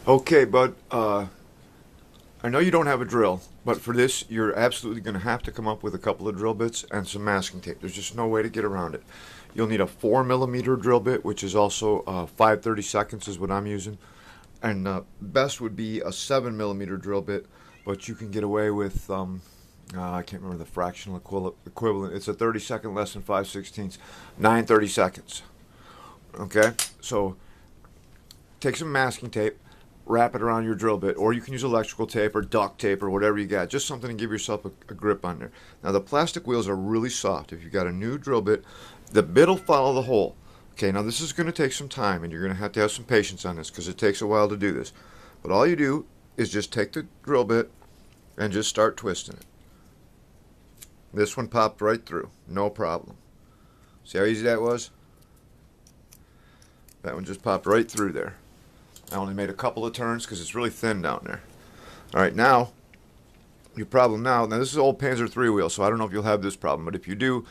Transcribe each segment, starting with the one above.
Okay, bud. I know you don't have a drill, but for this, you're absolutely going to have to come up with a couple of drill bits and some masking tape. There's just no way to get around it. You'll need a 4 millimeter drill bit, which is also 5/32 is what I'm using, and best would be a 7 millimeter drill bit, but you can get away with I can't remember the fractional equivalent. It's a 30-second less than 5/16, 9/32. Okay, so take some masking tape, wrap it around your drill bit, or you can use electrical tape or duct tape or whatever you got. Just something to give yourself a grip on there. Now, the plastic wheels are really soft. If you've got a new drill bit, the bit will follow the hole. Okay, now this is going to take some time, and you're going to have some patience on this because it takes a while to do this. But all you do is just take the drill bit and just start twisting it. This one popped right through, no problem. See how easy that was? That one just popped right through there. I only made a couple of turns because it's really thin down there. All right, now, your problem now this is old Panzer III wheel, so I don't know if you'll have this problem, but if you do,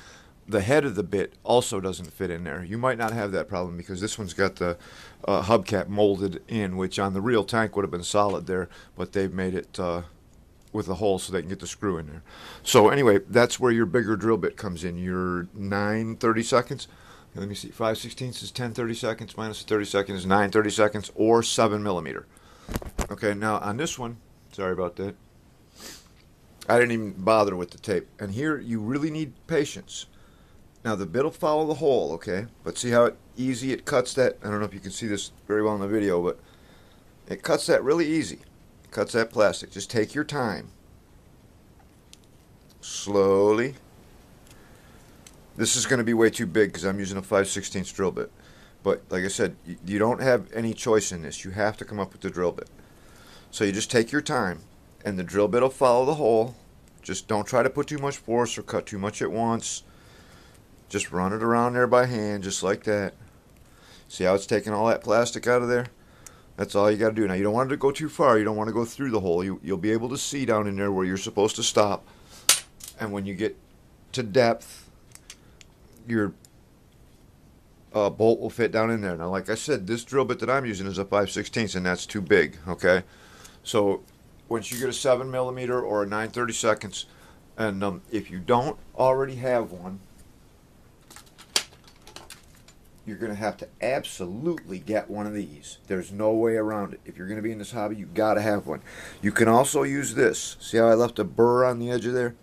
the head of the bit also doesn't fit in there. You might not have that problem because this one's got the hubcap molded in, which on the real tank would have been solid there, but they've made it with a hole so they can get the screw in there. So anyway, that's where your bigger drill bit comes in, your 9/32. Let me see, 5/16 is 10/32 minus the 30 seconds is 9/32 or 7 millimeter. Okay, now on this one, sorry about that. I didn't even bother with the tape. And here you really need patience. Now the bit will follow the hole, okay? But see how easy it cuts that? I don't know if you can see this very well in the video, but it cuts that really easy. It cuts that plastic. Just take your time. Slowly. This is going to be way too big because I'm using a 5/16 drill bit. But like I said, you don't have any choice in this. You have to come up with the drill bit. So you just take your time, and the drill bit will follow the hole. Just don't try to put too much force or cut too much at once. Just run it around there by hand, just like that. See how it's taking all that plastic out of there? That's all you got to do. Now, you don't want it to go too far. You don't want to go through the hole. You'll be able to see down in there where you're supposed to stop. And when you get to depth, your bolt will fit down in there. Now, like I said, this drill bit that I'm using is a 5/16, and that's too big, okay? So once you get a 7 millimeter or a 9/32, and if you don't already have one, you're going to have to absolutely get one of these. There's no way around it. If you're going to be in this hobby, you got to have one. You can also use this. See how I left a burr on the edge of there?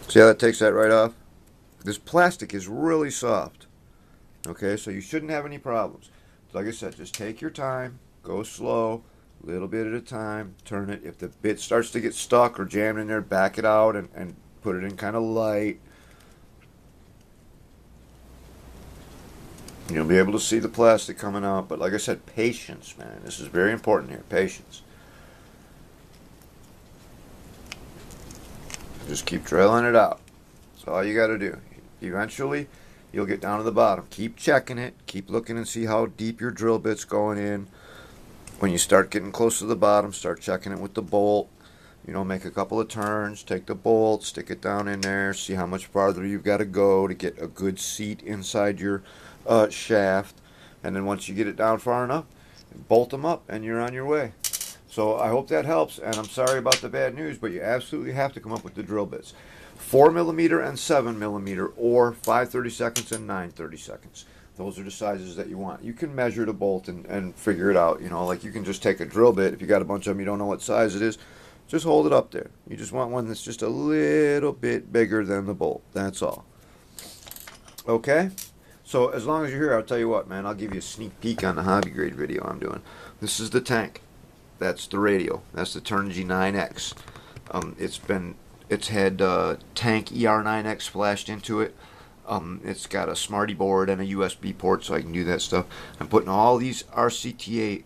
See how that takes that right off? This plastic is really soft. Okay, so you shouldn't have any problems. Like I said, just take your time, go slow, little bit at a time, turn it. If the bit starts to get stuck or jammed in there, back it out and put it in kind of light. You'll be able to see the plastic coming out, but like I said, patience, man. This is very important here, patience. Just keep drilling it out. That's all you got to do. Eventually, you'll get down to the bottom. Keep checking it. Keep looking and see how deep your drill bit's going in. When you start getting close to the bottom, start checking it with the bolt. You know, make a couple of turns, take the bolt, stick it down in there, see how much farther you've got to go to get a good seat inside your shaft. And then once you get it down far enough, bolt them up and you're on your way. So I hope that helps, and I'm sorry about the bad news, but you absolutely have to come up with the drill bits. 4 millimeter and 7 millimeter, or 5/32 and 9/32. Those are the sizes that you want. You can measure the bolt and figure it out. You know, like you can just take a drill bit. If you got a bunch of them, you don't know what size it is, just hold it up there. You just want one that's just a little bit bigger than the bolt. That's all. Okay? So as long as you're here, I'll tell you what, man, I'll give you a sneak peek on the hobby grade video I'm doing. This is the tank. That's the radio. That's the Turnigy 9X. It's had tank ER9X flashed into it. It's got a Smarty board and a USB port, so I can do that stuff. I'm putting all these RCTA,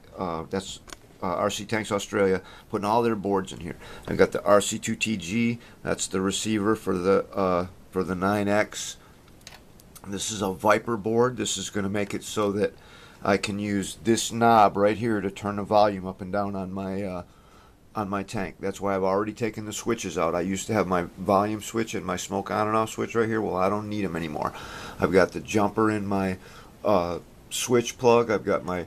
that's RC Tanks Australia, putting all their boards in here. I've got the RC2TG. That's the receiver for the 9X. This is a Viper board. This is going to make it so that I can use this knob right here to turn the volume up and down on my tank. That's why I've already taken the switches out. I used to have my volume switch and my smoke on and off switch right here. Well, I don't need them anymore. I've got the jumper in my switch plug. I've got my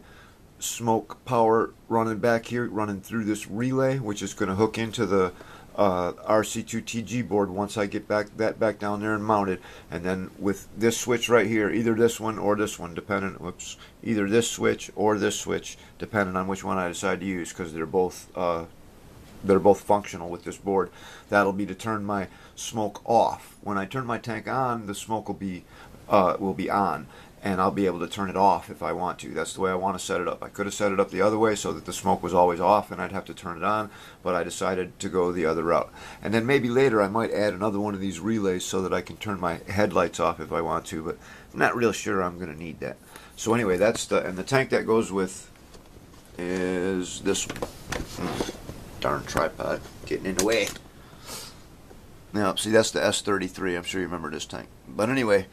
smoke power running back here, running through this relay, which is going to hook into the RC2TG board once I get that back down there and mounted. And then with this switch right here, either this one or this one, either this switch or this switch, depending on which one I decide to use, because they're both functional with this board. That'll be to turn my smoke off. When I turn my tank on, the smoke will be on, and I'll be able to turn it off if I want to. That's the way I want to set it up. I could have set it up the other way so that the smoke was always off and I'd have to turn it on, but I decided to go the other route. And then maybe later I might add another one of these relays so that I can turn my headlights off if I want to, but I'm not real sure I'm going to need that. So anyway, that's the tank that goes with is this one. Darn tripod getting in the way. Now, see, that's the S33. I'm sure you remember this tank. But anyway,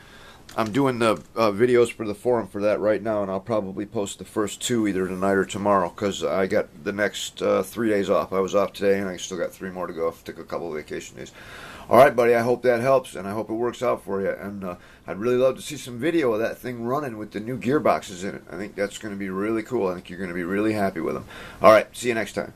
I'm doing the videos for the forum for that right now, and I'll probably post the first two either tonight or tomorrow, because I got the next 3 days off. I was off today, and I still got 3 more to go. I took a couple of vacation days. All right, buddy, I hope that helps, and I hope it works out for you. And I'd really love to see some video of that thing running with the new gearboxes in it. I think that's going to be really cool. I think you're going to be really happy with them. All right, see you next time.